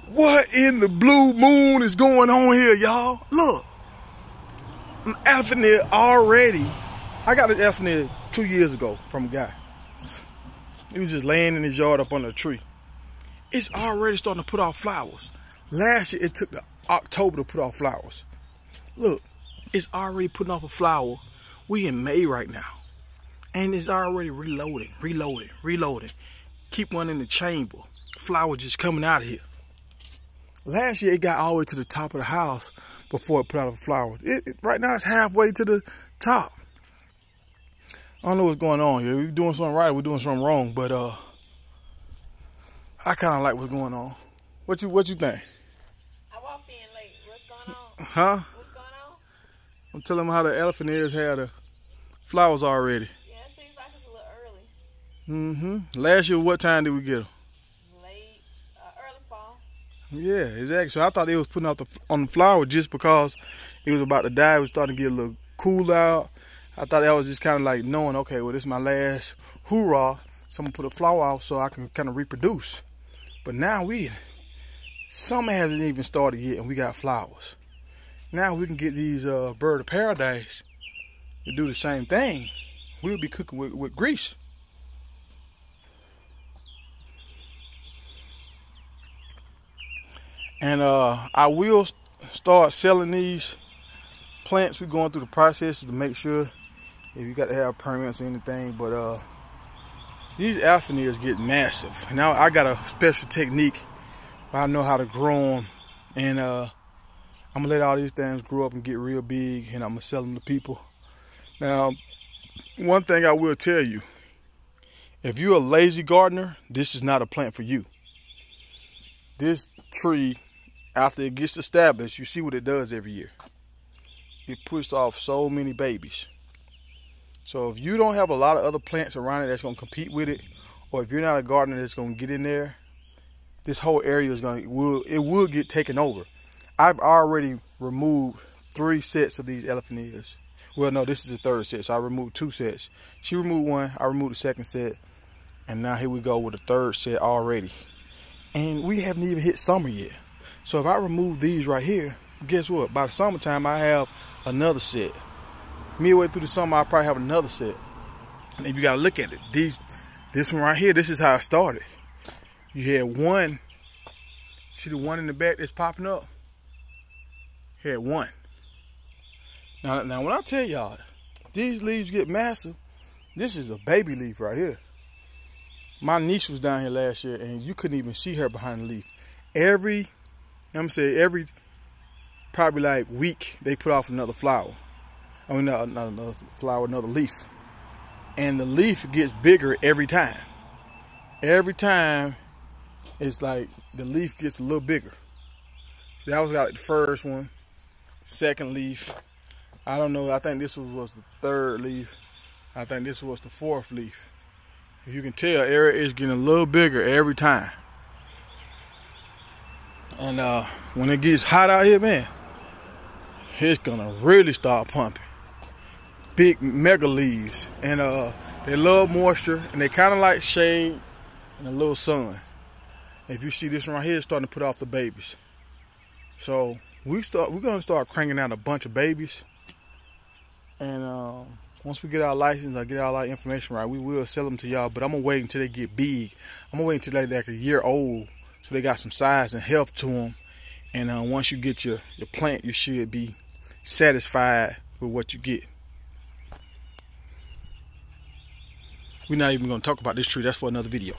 What in the blue moon is going on here, y'all? Look, I'm effing it already. I got this effing it 2 years ago from a guy. He was just laying in his yard up under a tree. It's already starting to put off flowers. Last year, it took the October to put off flowers. Look, it's already putting off a flower. We in May right now. And it's already reloading. Keep one in the chamber. Flower just coming out of here. Last year, it got all the way to the top of the house before it put out a flower. Right now, it's halfway to the top. I don't know what's going on here. We're doing something right, we're doing something wrong, but I kind of like what's going on. What you think? I walked in late. What's going on? Huh? What's going on? I'm telling them how the elephant ears had the flowers already. Yeah, it seems like it's a little early. Last year, what time did we get them? Late, early fall. Yeah, exactly. So I thought they was putting out on the flower just because it was about to die. It was starting to get a little cool out. I thought that was just kind of like knowing, okay, well, this is my last hoorah. So I'm going to put a flower out so I can kind of reproduce. But now summer hasn't even started yet and we got flowers. Now we can get these bird of paradise to do the same thing. We'll be cooking with grease. And I will start selling these plants. We're going through the process to make sure if you got to have permits or anything. But these alphaneers get massive. Now I got a special technique. I know how to grow them. And I'm going to let all these things grow up and get real big. And I'm going to sell them to people. Now, one thing I will tell you. If you're a lazy gardener, this is not a plant for you. This tree, after it gets established, you see what it does every year. It pushes off so many babies. So if you don't have a lot of other plants around it that's going to compete with it, or if you're not a gardener that's going to get in there, this whole area is will get taken over. I've already removed 3 sets of these elephant ears. Well, no, this is the 3rd set, so I removed 2 sets. She removed 1, I removed the 2nd set, and now here we go with the 3rd set already. And we haven't even hit summer yet. So if I remove these right here, guess what? By the summertime, I have another set. Midway through the summer, I'll probably have another set. And if you gotta look at it, this one right here, this is how it started. You had one. See the one in the back that's popping up? You had 1. Now when I tell y'all, these leaves get massive, this is a baby leaf right here. My niece was down here last year and you couldn't even see her behind the leaf. Every probably like week, they put off another flower. I mean, not another flower, another leaf. And the leaf gets bigger every time. Every time, it's like the leaf gets a little bigger. So that was like the first one, 2nd leaf. I don't know, I think this was the 3rd leaf. I think this was the 4th leaf. You can tell, area is getting a little bigger every time. And when it gets hot out here, man, it's gonna really start pumping. Big mega leaves, and they love moisture, and they kind of like shade and a little sun. If you see this one right here, it's starting to put off the babies. So we're gonna start cranking out a bunch of babies, and once we get our license, I get all our information right, we will sell them to y'all. But I'm gonna wait until they get big. I'm gonna wait until they're like a year old, so they got some size and health to them. And once you get your plant, you should be satisfied with what you get. We're not even going to talk about this tree. That's for another video.